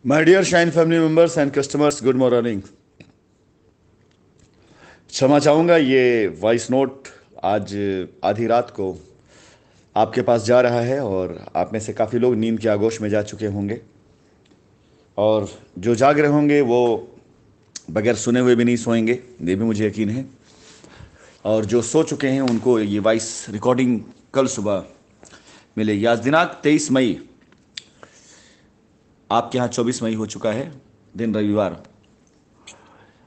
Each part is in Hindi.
My dear Shine family members and customers, good morning. क्षमा चाहूँगा ये वॉइस नोट आज आधी रात को आपके पास जा रहा है और आप में से काफ़ी लोग नींद के आगोश में जा चुके होंगे और जो जाग रहे होंगे वो बगैर सुने हुए भी नहीं सोएंगे, ये भी मुझे यकीन है। और जो सो चुके हैं उनको ये वॉइस रिकॉर्डिंग कल सुबह मिलेगी। आज दिनांक 23 मई, आपके यहाँ 24 मई हो चुका है, दिन रविवार।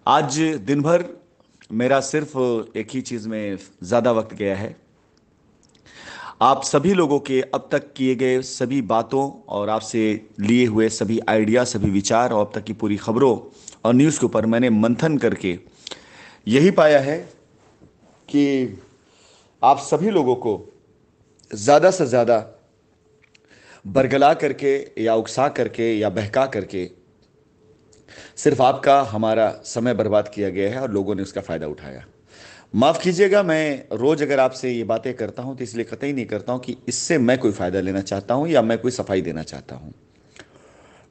आज दिन भर मेरा सिर्फ एक ही चीज़ में ज़्यादा वक्त गया है। आप सभी लोगों के अब तक किए गए सभी बातों और आपसे लिए हुए सभी आइडिया, सभी विचार और अब तक की पूरी खबरों और न्यूज़ के ऊपर मैंने मंथन करके यही पाया है कि आप सभी लोगों को ज़्यादा से ज़्यादा बरगला करके या उकसा करके या बहका करके सिर्फ आपका हमारा समय बर्बाद किया गया है और लोगों ने उसका फ़ायदा उठाया। माफ़ कीजिएगा, मैं रोज़ अगर आपसे ये बातें करता हूँ तो इसलिए कतई नहीं करता हूँ कि इससे मैं कोई फ़ायदा लेना चाहता हूँ या मैं कोई सफाई देना चाहता हूँ।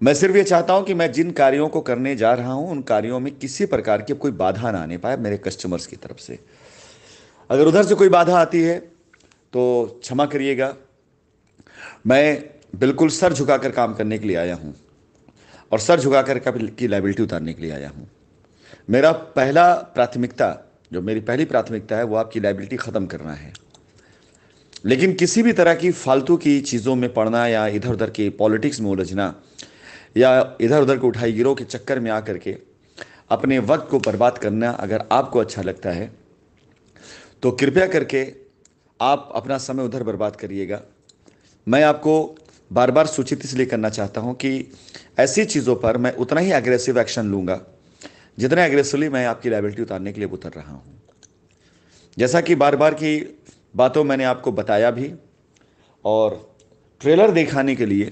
मैं सिर्फ ये चाहता हूँ कि मैं जिन कार्यों को करने जा रहा हूँ उन कार्यों में किसी प्रकार की कोई बाधा ना आने पाए मेरे कस्टमर्स की तरफ से। अगर उधर से कोई बाधा आती है तो क्षमा करिएगा। मैं बिल्कुल सर झुकाकर काम करने के लिए आया हूँ और सर झुकाकर की लाइबिलिटी उतारने के लिए आया हूँ। मेरा पहला प्राथमिकता, जो मेरी पहली प्राथमिकता है, वो आपकी लाइबिलिटी ख़त्म करना है। लेकिन किसी भी तरह की फालतू की चीज़ों में पड़ना या इधर उधर के पॉलिटिक्स में उलझना या इधर उधर को उठाई गिरोह के चक्कर में आकर के अपने वक्त को बर्बाद करना अगर आपको अच्छा लगता है तो कृपया करके आप अपना समय उधर बर्बाद करिएगा। मैं आपको बार बार सूचित इसलिए करना चाहता हूं कि ऐसी चीज़ों पर मैं उतना ही एग्रेसिव एक्शन लूंगा जितना एग्रेसिवली मैं आपकी लायबिलिटी उतारने के लिए उतर रहा हूं। जैसा कि बार बार की बातों मैंने आपको बताया भी, और ट्रेलर दिखाने के लिए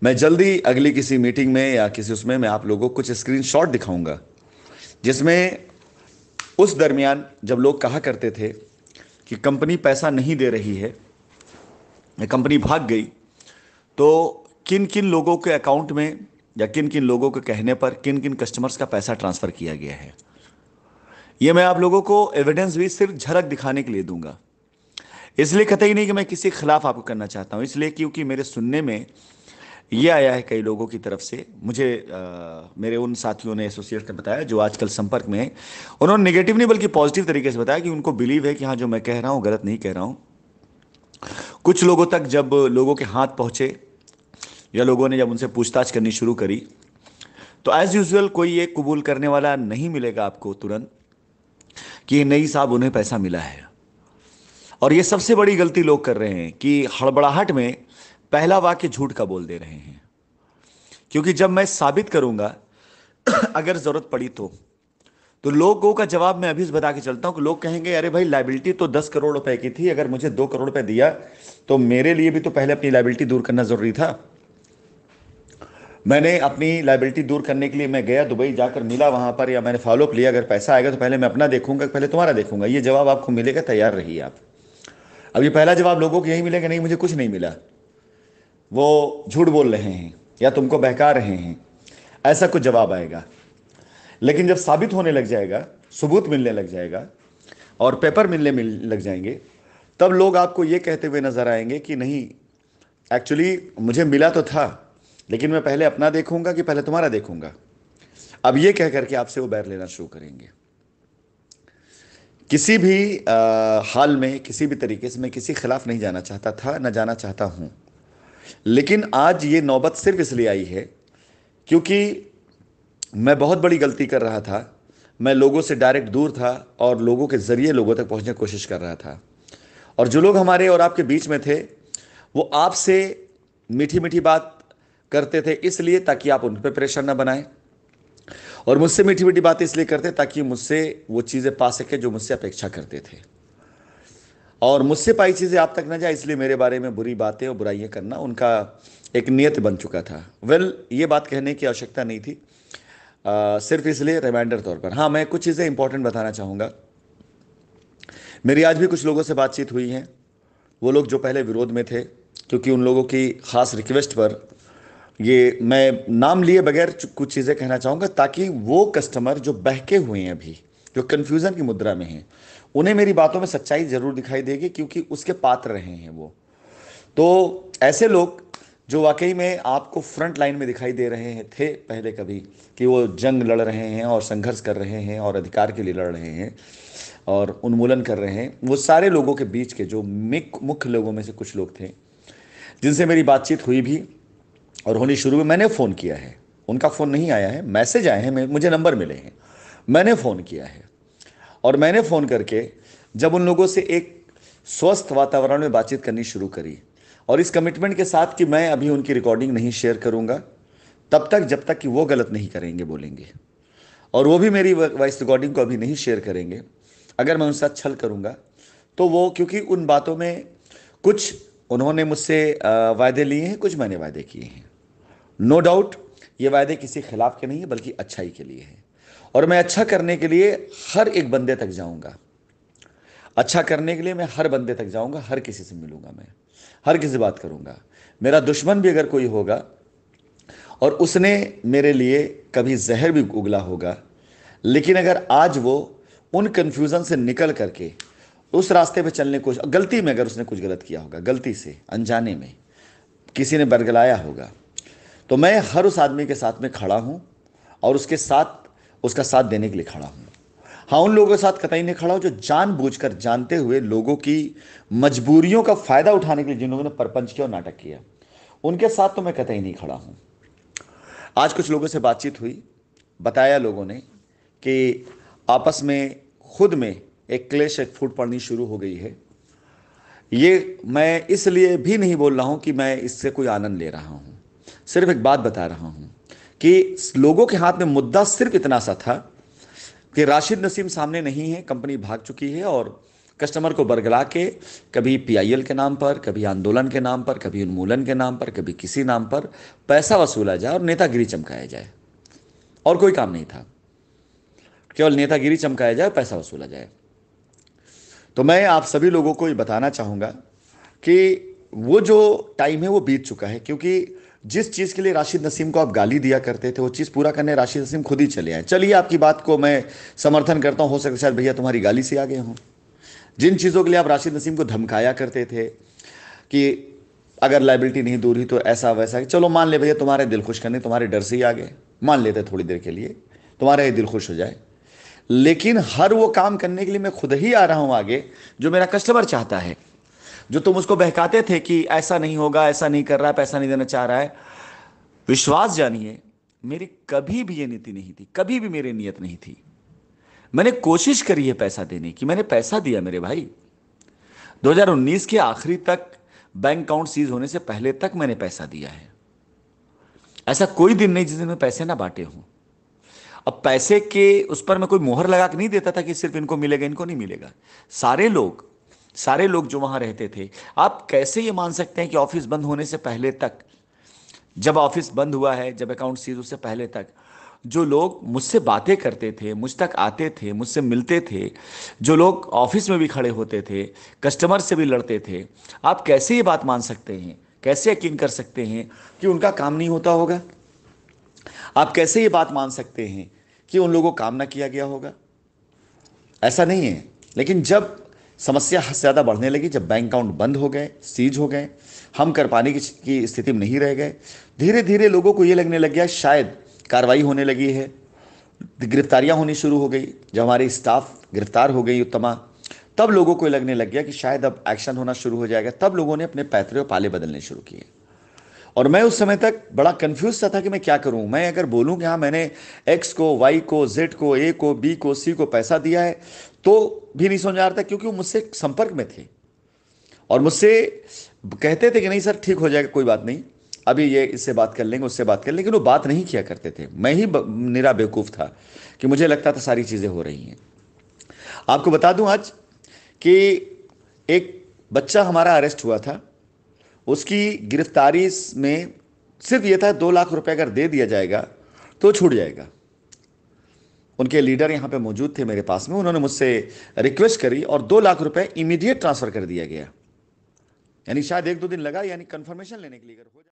मैं जल्दी अगली किसी मीटिंग में या किसी उसमें मैं आप लोगों को कुछ स्क्रीनशॉट दिखाऊंगा जिसमें उस दरमियान जब लोग कहा करते थे कि कंपनी पैसा नहीं दे रही है, कंपनी भाग गई, तो किन किन लोगों के अकाउंट में या किन किन लोगों के कहने पर किन किन कस्टमर्स का पैसा ट्रांसफर किया गया है, ये मैं आप लोगों को एविडेंस भी सिर्फ झलक दिखाने के लिए दूंगा। इसलिए कतई नहीं कि मैं किसी के खिलाफ आपको करना चाहता हूं, इसलिए क्योंकि मेरे सुनने में ये आया है कई लोगों की तरफ से। मुझे मेरे उन साथियों ने, एसोसिएट्स ने बताया जो आजकल संपर्क में है, उन्होंने नेगेटिव नहीं बल्कि पॉजिटिव तरीके से बताया कि उनको बिलीव है कि हाँ, जो मैं कह रहा हूँ गलत नहीं कह रहा हूँ। कुछ लोगों तक जब लोगों के हाथ पहुंचे या लोगों ने जब उनसे पूछताछ करनी शुरू करी तो एज यूजुअल कोई ये कबूल करने वाला नहीं मिलेगा आपको तुरंत कि नहीं साहब उन्हें पैसा मिला है। और ये सबसे बड़ी गलती लोग कर रहे हैं कि हड़बड़ाहट में पहला वाक्य झूठ का बोल दे रहे हैं। क्योंकि जब मैं साबित करूंगा अगर जरूरत पड़ी तो लोगों का जवाब मैं अभी से बता के चलता हूं कि लोग कहेंगे अरे भाई लाइबिलिटी तो 10 करोड़ रुपए की थी, अगर मुझे 2 करोड़ रुपए दिया तो मेरे लिए भी तो पहले अपनी लाइबिलिटी दूर करना जरूरी था। मैंने अपनी लाइबिलिटी दूर करने के लिए मैं गया दुबई, जाकर मिला वहां पर, या मैंने फॉलोअप लिया, अगर पैसा आएगा तो पहले मैं अपना देखूंगा पहले तुम्हारा देखूंगा। ये जवाब आपको मिलेगा, तैयार रहिए आप। अब ये पहला जवाब लोगों को यही मिलेगा, नहीं मुझे कुछ नहीं मिला, वो झूठ बोल रहे हैं या तुमको बहका रहे हैं, ऐसा कुछ जवाब आएगा। लेकिन जब साबित होने लग जाएगा, सबूत मिलने लग जाएगा और पेपर मिल लग जाएंगे, तब लोग आपको ये कहते हुए नजर आएंगे कि नहीं, एक्चुअली मुझे मिला तो था लेकिन मैं पहले अपना देखूंगा कि पहले तुम्हारा देखूंगा। अब ये कह करके आपसे वो बैर लेना शुरू करेंगे। किसी भी हाल में किसी भी तरीके से मैं किसी खिलाफ नहीं जाना चाहता था, न जाना चाहता हूं। लेकिन आज ये नौबत सिर्फ इसलिए आई है क्योंकि मैं बहुत बड़ी गलती कर रहा था। मैं लोगों से डायरेक्ट दूर था और लोगों के जरिए लोगों तक पहुंचने की कोशिश कर रहा था। और जो लोग हमारे और आपके बीच में थे वो आपसे मीठी मीठी बात करते थे इसलिए ताकि आप उन पर प्रेशर ना बनाएं, और मुझसे मीठी मीठी बातें इसलिए करते ताकि मुझसे वो चीज़ें पा सके जो मुझसे अपेक्षा करते थे। और मुझसे पाई चीज़ें आप तक ना जाए इसलिए मेरे बारे में बुरी बातें और बुराइयां करना उनका एक नियत बन चुका था। ये बात कहने की आवश्यकता नहीं थी, सिर्फ इसलिए रिमाइंडर तौर पर। हाँ, मैं कुछ चीज़ें इंपॉर्टेंट बताना चाहूँगा। मेरी आज भी कुछ लोगों से बातचीत हुई है, वो लोग जो पहले विरोध में थे, क्योंकि उन लोगों की खास रिक्वेस्ट पर ये मैं नाम लिए बगैर कुछ चीज़ें कहना चाहूँगा, ताकि वो कस्टमर जो बहके हुए हैं अभी, जो कंफ्यूजन की मुद्रा में हैं, उन्हें मेरी बातों में सच्चाई जरूर दिखाई देगी, क्योंकि उसके पात्र रहे हैं वो। तो ऐसे लोग जो वाकई में आपको फ्रंट लाइन में दिखाई दे रहे हैं, थे पहले कभी, कि वो जंग लड़ रहे हैं और संघर्ष कर रहे हैं और अधिकार के लिए लड़ रहे हैं और उन्मूलन कर रहे हैं, वो सारे लोगों के बीच के जो मुख्य लोगों में से कुछ लोग थे जिनसे मेरी बातचीत हुई भी और होनी शुरू हुई। मैंने फ़ोन किया है, उनका फ़ोन नहीं आया है, मैसेज आए हैं, मुझे नंबर मिले हैं, मैंने फ़ोन किया है। और मैंने फ़ोन करके जब उन लोगों से एक स्वस्थ वातावरण में बातचीत करनी शुरू करी, और इस कमिटमेंट के साथ कि मैं अभी उनकी रिकॉर्डिंग नहीं शेयर करूंगा तब तक जब तक कि वो गलत नहीं करेंगे, बोलेंगे, और वो भी मेरी वॉइस रिकॉर्डिंग को अभी नहीं शेयर करेंगे। अगर मैं उनके साथ छल करूंगा तो वो, क्योंकि उन बातों में कुछ उन्होंने मुझसे वायदे लिए हैं, कुछ मैंने वायदे किए हैं। नो डाउट ये वायदे किसी खिलाफ के नहीं है, बल्कि अच्छाई के लिए है। और मैं अच्छा करने के लिए हर एक बंदे तक जाऊंगा। अच्छा करने के लिए मैं हर बंदे तक जाऊंगा, हर किसी से मिलूंगा, मैं हर किसी से बात करूंगा। मेरा दुश्मन भी अगर कोई होगा और उसने मेरे लिए कभी जहर भी उगला होगा, लेकिन अगर आज वो उन कन्फ्यूज़न से निकल करके उस रास्ते पे चलने को, गलती में अगर उसने कुछ गलत किया होगा, गलती से अनजाने में किसी ने बरगलाया होगा, तो मैं हर उस आदमी के साथ में खड़ा हूं और उसके साथ, उसका साथ देने के लिए खड़ा हूं। हाँ, उन लोगों के साथ कतई नहीं खड़ा हूं जो जानबूझकर, जानते हुए लोगों की मजबूरियों का फायदा उठाने के लिए, जिन लोगों ने परपंच किया और नाटक किया, उनके साथ तो मैं कतई नहीं खड़ा हूं। आज कुछ लोगों से बातचीत हुई, बताया लोगों ने कि आपस में खुद में एक क्लेश, एक फूट पड़नी शुरू हो गई है। ये मैं इसलिए भी नहीं बोल रहा हूं कि मैं इससे कोई आनंद ले रहा हूं, सिर्फ एक बात बता रहा हूं कि लोगों के हाथ में मुद्दा सिर्फ इतना सा था कि राशिद नसीम सामने नहीं है, कंपनी भाग चुकी है, और कस्टमर को बरगला के कभी पीआईएल के नाम पर, कभी आंदोलन के नाम पर, कभी उन्मूलन के नाम पर, कभी किसी नाम पर पैसा वसूला जाए और नेतागिरी चमकाया जाए। और कोई काम नहीं था, केवल नेतागिरी चमकाया जाए, पैसा वसूला जाए। तो मैं आप सभी लोगों को ये बताना चाहूँगा कि वो जो टाइम है वो बीत चुका है, क्योंकि जिस चीज़ के लिए राशिद नसीम को आप गाली दिया करते थे, वो चीज़ पूरा करने राशिद नसीम खुद ही चले आए। चलिए, आपकी बात को मैं समर्थन करता हूँ, हो सकता है शायद भैया तुम्हारी गाली से आ गए हों। जिन चीज़ों के लिए आप राशिद नसीम को धमकाया करते थे कि अगर लाइबिलिटी नहीं दूर हुई तो ऐसा वैसा, चलो मान ले भैया, तुम्हारे दिल खुश करने, तुम्हारे डर से ही आ गए, मान लेते थोड़ी देर के लिए, तुम्हारा ये दिल खुश हो जाए। लेकिन हर वो काम करने के लिए मैं खुद ही आ रहा हूं आगे, जो मेरा कस्टमर चाहता है। जो तुम उसको बहकाते थे कि ऐसा नहीं होगा, ऐसा नहीं कर रहा है, पैसा नहीं देना चाह रहा है, विश्वास जानिए, मेरी कभी भी ये नीति नहीं थी, कभी भी मेरी नीयत नहीं थी। मैंने कोशिश करी है पैसा देने की, मैंने पैसा दिया मेरे भाई। 2019 के आखिरी तक, बैंक अकाउंट सीज होने से पहले तक मैंने पैसा दिया है। ऐसा कोई दिन नहीं जिस दिन मैं पैसे ना बांटे हूं। अब पैसे के उस पर मैं कोई मोहर लगा के नहीं देता था कि सिर्फ इनको मिलेगा, इनको नहीं मिलेगा। सारे लोग जो वहां रहते थे, आप कैसे ये मान सकते हैं कि ऑफिस बंद होने से पहले तक, जब ऑफिस बंद हुआ है, जब अकाउंट सीज उससे पहले तक, जो लोग मुझसे बातें करते थे, मुझ तक आते थे, मुझसे मिलते थे, जो लोग ऑफिस में भी खड़े होते थे, कस्टमर से भी लड़ते थे, आप कैसे ये बात मान सकते हैं, कैसे यकीन कर सकते हैं कि उनका काम नहीं होता होगा? आप कैसे ये बात मान सकते हैं कि उन लोगों को काम ना किया गया होगा? ऐसा नहीं है। लेकिन जब समस्या हद से ज़्यादा बढ़ने लगी, जब बैंक अकाउंट बंद हो गए, सीज हो गए, हम कर पाने की स्थिति में नहीं रह गए, धीरे धीरे लोगों को ये लगने लग गया शायद कार्रवाई होने लगी है, गिरफ्तारियां होनी शुरू हो गई। जब हमारी स्टाफ गिरफ्तार हो गई उत्तमा, तब लोगों को लगने लग गया कि शायद अब एक्शन होना शुरू हो जाएगा। तब लोगों ने अपने पैतरे और पाले बदलने शुरू किए। और मैं उस समय तक बड़ा कंफ्यूज था कि मैं क्या करूं। मैं अगर बोलूं कि हाँ, मैंने एक्स को, वाई को, जेड को, ए को, बी को, सी को पैसा दिया है, तो भी नहीं समझ आ रहा था, क्योंकि वो मुझसे संपर्क में थे और मुझसे कहते थे कि नहीं सर, ठीक हो जाएगा, कोई बात नहीं, अभी ये इससे बात कर लेंगे, उससे बात कर लेंगे। लेकिन वो बात नहीं किया करते थे। मैं ही निरा बेवकूफ़ था कि मुझे लगता था सारी चीज़ें हो रही हैं। आपको बता दूं आज कि एक बच्चा हमारा अरेस्ट हुआ था, उसकी गिरफ्तारी में सिर्फ ये था 2 लाख रुपए अगर दे दिया जाएगा तो छूट जाएगा। उनके लीडर यहाँ पे मौजूद थे मेरे पास में, उन्होंने मुझसे रिक्वेस्ट करी और 2 लाख रुपए इमीडिएट ट्रांसफर कर दिया गया। यानी शायद 1-2 दिन लगा, यानी कंफर्मेशन लेने के लिए।